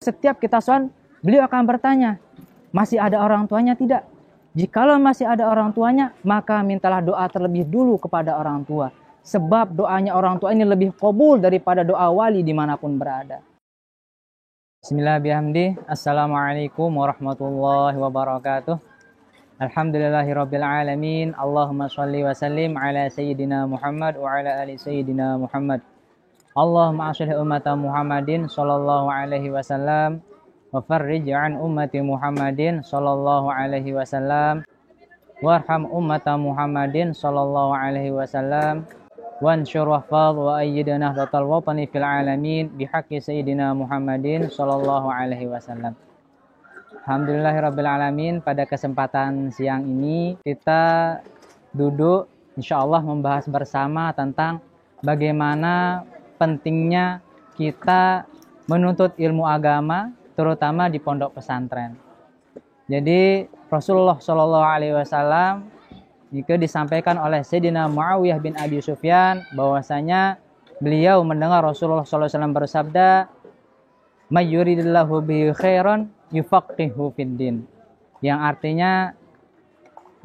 Setiap kita sholat, beliau akan bertanya, masih ada orang tuanya tidak? Jikalau masih ada orang tuanya, maka mintalah doa terlebih dulu kepada orang tua. Sebab doanya orang tua ini lebih qabul daripada doa wali dimanapun berada. Bismillahirrahmanirrahim. Assalamualaikum warahmatullahi wabarakatuh. Alhamdulillahirabbil alamin. Allahumma shalli wa sallim ala sayyidina Muhammad wa ala ali sayyidina Muhammad. Allahumma aslih ummata Muhammadin sallallahu alaihi wasallam wa farrij an ummati Muhammadin sallallahu alaihi wasallam warham ummata Muhammadin sallallahu alaihi wasallam wansyur wahfadh wa ayyid nahdlatal watani fil alamin bihaqqi sayyidina Muhammadin sallallahu alaihi wasallam. Alhamdulillahirabbil alamin. Pada kesempatan siang ini kita duduk insyaallah membahas bersama tentang bagaimana pentingnya kita menuntut ilmu agama, terutama di pondok pesantren. Jadi Rasulullah Shallallahu Alaihi Wasallam jika disampaikan oleh Sayyidina Muawiyah bin Abi Sufyan bahwasanya beliau mendengar Rasulullah Shallallahu Alaihi Wasallam bersabda, "May yuridillahu bihi khairan yufaqihu fiddin," yang artinya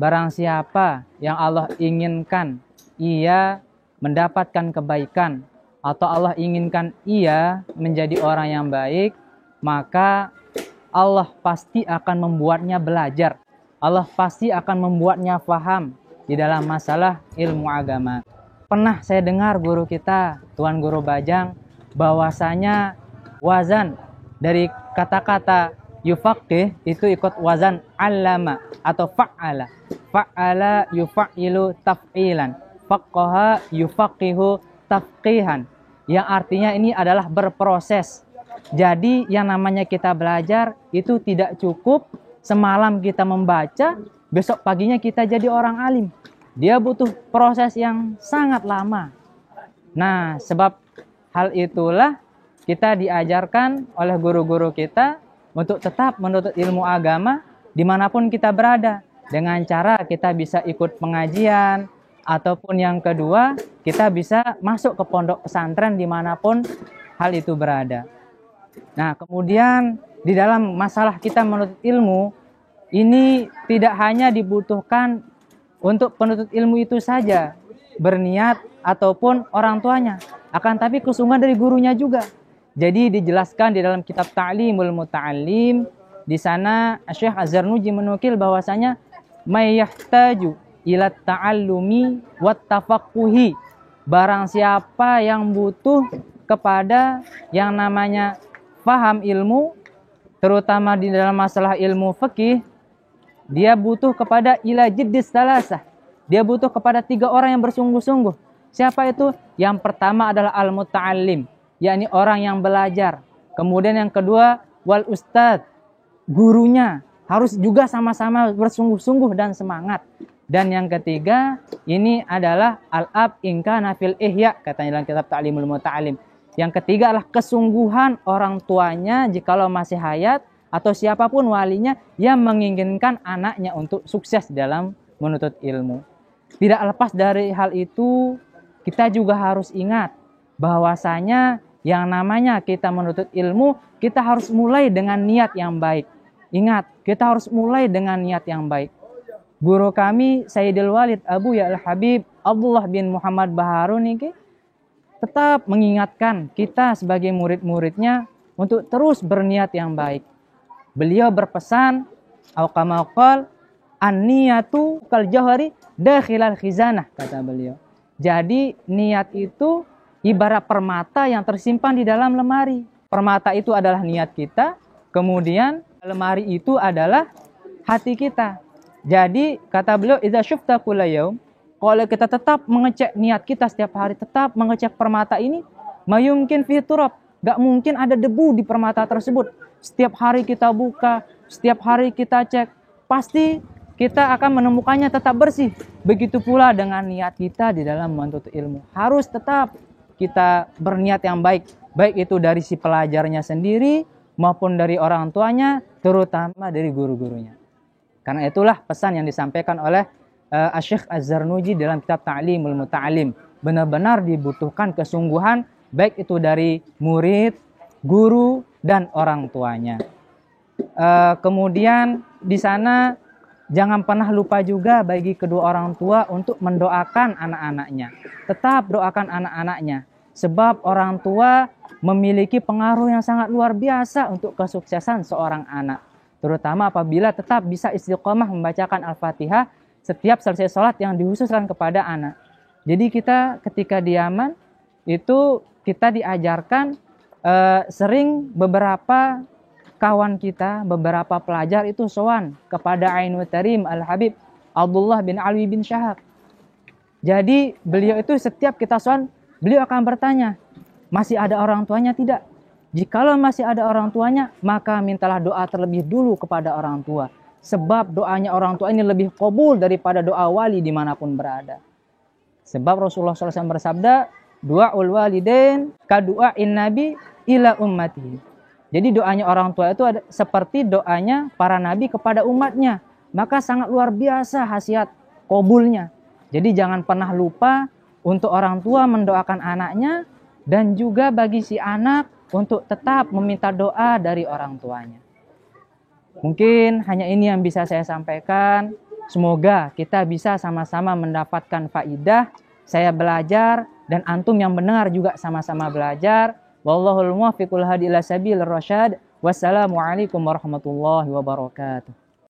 barang siapa yang Allah inginkan ia mendapatkan kebaikan, atau Allah inginkan ia menjadi orang yang baik, maka Allah pasti akan membuatnya belajar. Allah pasti akan membuatnya faham di dalam masalah ilmu agama. Pernah saya dengar guru kita, Tuan Guru Bajang, bahwasanya wazan dari kata-kata yufaqih itu ikut wazan allama atau fa'ala. Fa'ala yufa'ilu taf'ilan. Faqqaha yufaqihu tafqihan, yang artinya ini adalah berproses. Jadi yang namanya kita belajar itu tidak cukup semalam kita membaca, besok paginya kita jadi orang alim. Dia butuh proses yang sangat lama. Nah, sebab hal itulah kita diajarkan oleh guru-guru kita untuk tetap menuntut ilmu agama dimanapun kita berada, dengan cara kita bisa ikut pengajian, ataupun yang kedua, kita bisa masuk ke pondok pesantren dimanapun hal itu berada. Nah, kemudian di dalam masalah kita menuntut ilmu, ini tidak hanya dibutuhkan untuk penuntut ilmu itu saja, berniat ataupun orang tuanya, akan tapi kesungguhan dari gurunya juga. Jadi dijelaskan di dalam kitab Ta'limul Muta'allim, di sana Syekh Az-Zarnuji menukil bahwasanya may yahtaju ila ta'allumi wat tafaqquhi, barang siapa yang butuh kepada yang namanya faham ilmu, terutama di dalam masalah ilmu fikih, dia butuh kepada ila jiddis salasah, dia butuh kepada 3 orang yang bersungguh-sungguh. Siapa itu? Yang pertama adalah al-muta'allim, yakni orang yang belajar. Kemudian yang kedua wal ustadz, gurunya harus juga sama-sama bersungguh-sungguh dan semangat. Dan yang ketiga, ini adalah al-ab in kana fil ihya, katanya dalam kitab Ta'limul Muta'allim. Yang ketiga adalah kesungguhan orang tuanya jikalau masih hayat atau siapapun walinya yang menginginkan anaknya untuk sukses dalam menuntut ilmu. Tidak lepas dari hal itu, kita juga harus ingat bahwasanya yang namanya kita menuntut ilmu, kita harus mulai dengan niat yang baik. Ingat, kita harus mulai dengan niat yang baik. Guru kami Sayyidil Walid Abu Ya Al-Habib Abdullah bin Muhammad Baharun ini tetap mengingatkan kita sebagai murid-muridnya untuk terus berniat yang baik. Beliau berpesan, kama qala an-niyatu kal jawhari dakhilal khizanah, kata beliau. Jadi niat itu ibarat permata yang tersimpan di dalam lemari. Permata itu adalah niat kita, kemudian lemari itu adalah hati kita. Jadi kata beliau, idza syufta kulla yaum, kalau kita tetap mengecek niat kita setiap hari, tetap mengecek permata ini, mayumkin fi turab, gak mungkin ada debu di permata tersebut. Setiap hari kita buka, setiap hari kita cek, pasti kita akan menemukannya tetap bersih. Begitu pula dengan niat kita di dalam menuntut ilmu. Harus tetap kita berniat yang baik, baik itu dari si pelajarnya sendiri maupun dari orang tuanya, terutama dari guru-gurunya. Karena itulah pesan yang disampaikan oleh Syekh Az-Zarnuji dalam kitab Ta'limul Muta'allim. Benar-benar dibutuhkan kesungguhan, baik itu dari murid, guru, dan orang tuanya. Kemudian di sana jangan pernah lupa juga bagi kedua orang tua untuk mendoakan anak-anaknya. Tetap doakan anak-anaknya. Sebab orang tua memiliki pengaruh yang sangat luar biasa untuk kesuksesan seorang anak. Terutama apabila tetap bisa istiqomah membacakan Al-Fatihah setiap selesai sholat yang dihususkan kepada anak. Jadi kita ketika di Yaman itu kita diajarkan sering beberapa kawan kita, beberapa pelajar itu sowan kepada Ainul Tarim Al-Habib Abdullah bin Alwi bin Syahab. Jadi beliau itu setiap kita sowan, beliau akan bertanya, masih ada orang tuanya tidak? Jikalau masih ada orang tuanya, maka mintalah doa terlebih dulu kepada orang tua. Sebab doanya orang tua ini lebih qabul daripada doa wali dimanapun berada. Sebab Rasulullah SAW bersabda, du'aul walidain kadu'ain nabi ila ummati. Jadi doanya orang tua itu seperti doanya para nabi kepada umatnya. Maka sangat luar biasa khasiat qabulnya. Jadi jangan pernah lupa untuk orang tua mendoakan anaknya dan juga bagi si anak untuk tetap meminta doa dari orang tuanya. Mungkin hanya ini yang bisa saya sampaikan. Semoga kita bisa sama-sama mendapatkan faidah. Saya belajar dan antum yang mendengar juga sama-sama belajar. Wallahul muwaffiqul hadi ila sabilir rasyad. Wassalamualaikum warahmatullahi wabarakatuh.